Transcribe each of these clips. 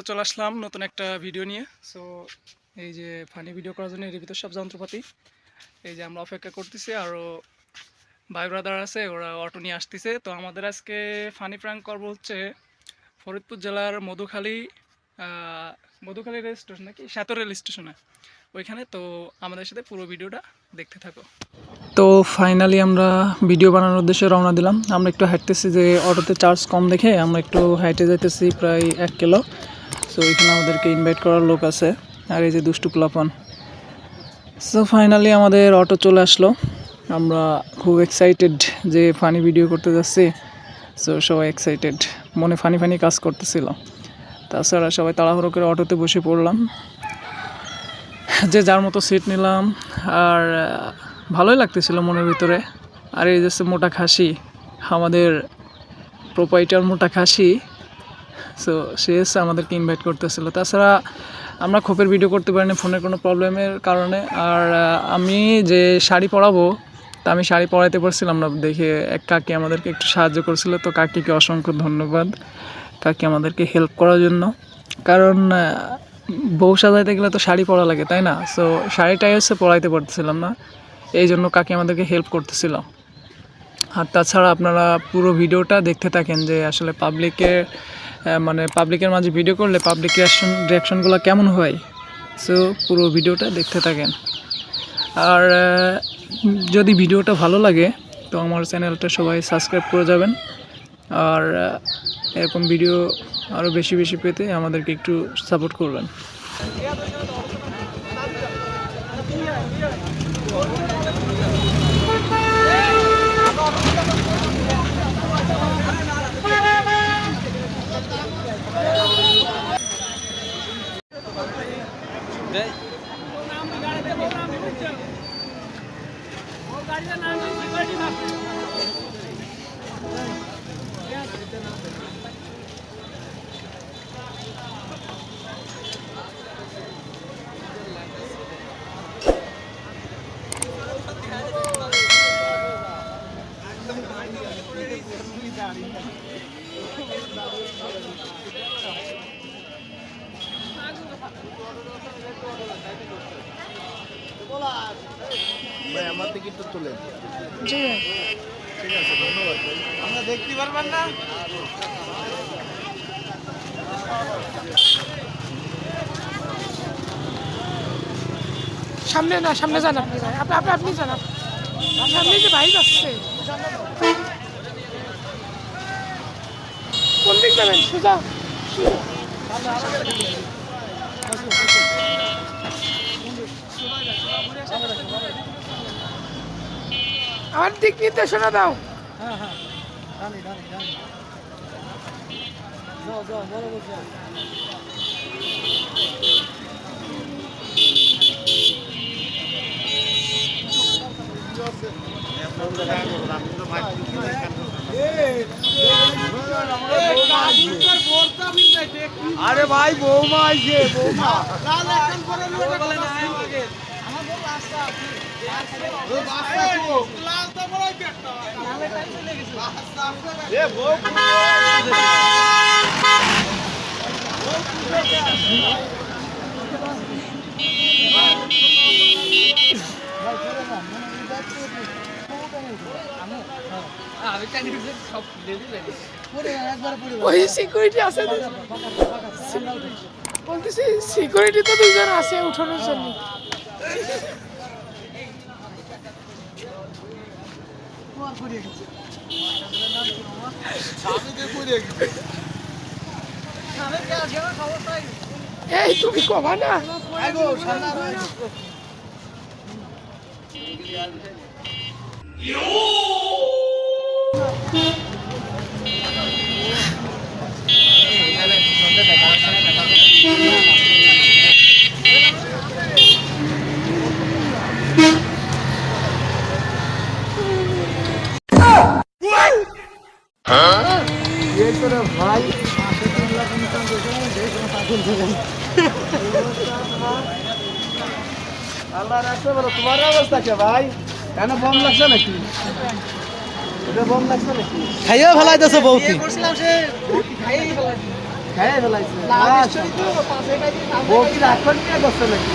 আবার চলে আসলাম নতুন একটা ভিডিও নিয়ে। সো এই যে ফানি ভিডিও করার জন্য এর ভিতর সব যন্ত্রপাতি এই যে আমরা অপেক্ষা করতেছি, আরও ভাই ব্রাদার আছে, ওরা অটো নিয়ে আসতেছে। তো আমাদের আজকে ফানি প্র্যাঙ্ক করবো হচ্ছে ফরিদপুর জেলার মধুখালী রেল স্টেশন নাকি সাতর রেল স্টেশনে ওইখানে। তো আমাদের সাথে পুরো ভিডিওটা দেখতে থাকো। তো ফাইনালি আমরা ভিডিও বানানোর উদ্দেশ্যে রওনা দিলাম। আমরা একটু হাঁটতেছি, যে অটোতে চার্জ কম দেখে আমরা একটু হাইটে যাইতেছি প্রায় 1 কিলো। সো এখানে আমাদেরকে ইনভাইট করার লোক আছে, আর এই যে দুষ্টু পোলাপান। সো ফাইনালি আমাদের অটো চলে আসলো। আমরা খুব এক্সাইটেড যে ফানি ভিডিও করতে যাচ্ছি। সো সবাই এক্সাইটেড, মনে ফানি ফানি কাজ করতেছিল। তাছাড়া সবাই তাড়াহুড়ো করে অটোতে বসে পড়লাম, যে যার মতো সিট নিলাম। আর ভালোই লাগতেছিল মনের ভিতরে। আর এই যে মোটা খাসি, আমাদের প্রোপাইটার মোটা খাসি, সো সে এসে আমাদেরকে ইনভাইট করতেছিল। তাছাড়া আমরা খোপের ভিডিও করতে পারিনি ফোনের কোনো প্রবলেমের কারণে। আর আমি যে শাড়ি পরাবো, তা আমি শাড়ি পরাইতে পারছিলাম না দেখে এক কাকি আমাদেরকে একটু সাহায্য করছিল। তো কাকিকে অসংখ্য ধন্যবাদ, কাকি আমাদেরকে হেল্প করার জন্য। কারণ বউ সাজাইতে গেলে তো শাড়ি পরা লাগে, তাই না? সো শাড়িটাই হচ্ছে পরাইতে পারতেছিলাম না, এই জন্য কাকি আমাদেরকে হেল্প করতেছিল। আর তাছাড়া আপনারা পুরো ভিডিওটা দেখতে থাকেন যে আসলে পাবলিকের মাঝে ভিডিও করলে পাবলিক রিয়াকশনগুলো কেমন হয়। সো পুরো ভিডিওটা দেখতে থাকেন। আর যদি ভিডিওটা ভালো লাগে তো আমার চ্যানেলটা সবাই সাবস্ক্রাইব করে যাবেন। আর এরকম ভিডিও আরও বেশি বেশি পেতে আমাদেরকে একটু সাপোর্ট করবেন। ভাই আমার টিকিটটা তুলে জি ঠিক আছে, ধন্যবাদ ভাই। আমরা দেখতে পারবেন না? সামনে না, সামনে যান আপনি, আপনি যান, সামনে যে বাইক আসছে। কোন দিক যাবেন? সোজা আমার দিক নির্দেশনা দাও। হ্যাঁ হ্যাঁ, জানি জানি জানি। যাও যাও, বরাবর যাও। আরে ভাই বৌমা আইছে, বৌমা ওই সিকিউরিটি আছে, বলতেছি সিকিউরিটি তো দুজন আছে উঠানোর জন্য। এই তুমি কবা না? ভাই আল্লাহ রাখছে বলো, তোমার অবস্থা কে ভাই? কেন বম লাগছে নাকি? এটা বম লাগছে নাকি? খাইয়া ফেলাইতেছে বউতি। খাই ফেলাইছে বউ কি রাখুন নিয়ে করছে নাকি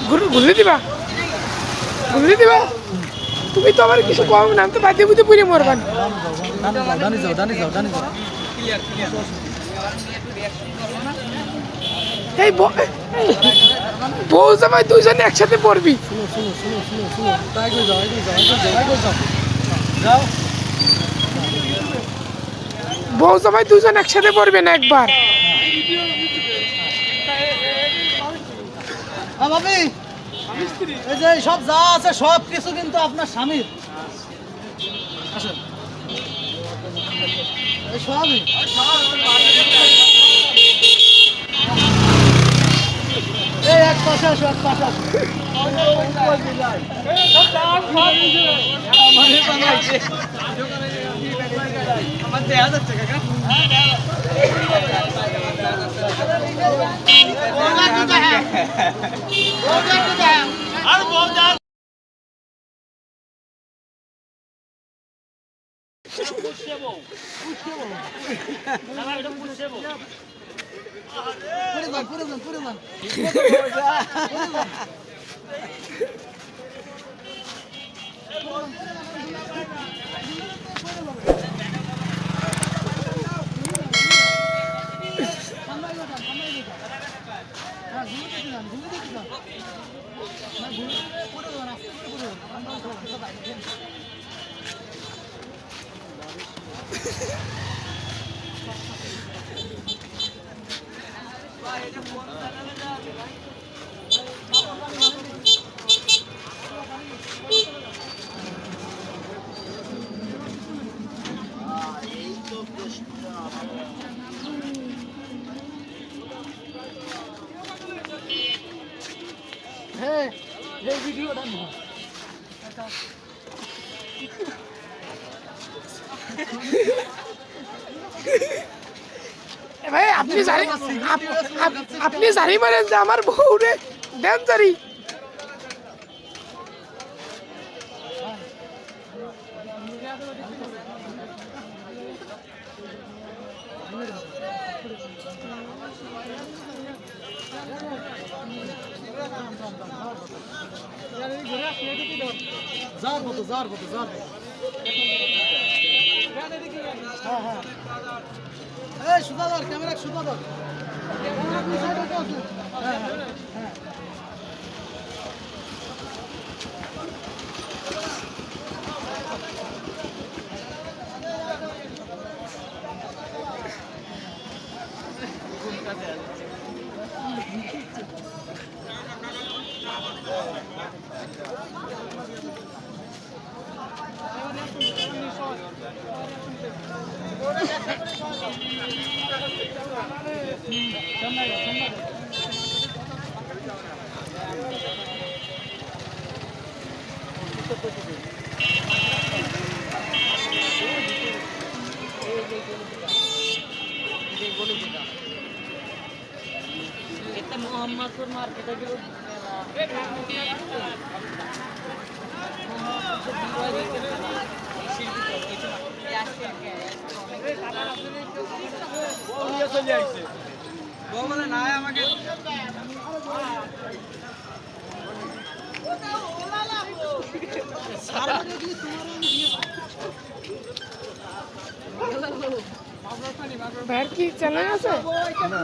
ঘুরলে দিবা তুমি তো আমার কিছু কম নাম তো বাদে বুঝে পুড়ে মরবান এই বউ জামাই দুইজনে একসাথে পড়বি বউ জামাই দুইজন একসাথে পড়বে না একবার ভাবি এই যে সব যা আছে সব কিছু কিন্তু আপনার স্বামীর আসেন এই সবই এই এক পাশে আসো এক পাশে আসো আমার দেয়া যাচ্ছে কাকা আর বল যা হ্যাঁ এই ভিডিওটা না ভাই আপনি জানি মারেন যে আমার বউরে দেন জারি যার মতো হ্যাঁ হ্যাঁ এই সুদাদার ক্যামেরা সুদাদার হ্যাঁ হ্যাঁ মোহাম্মদপুর মার্কেটে গেল আমাকে ভাইয়ের কি চ্যানেল আছে না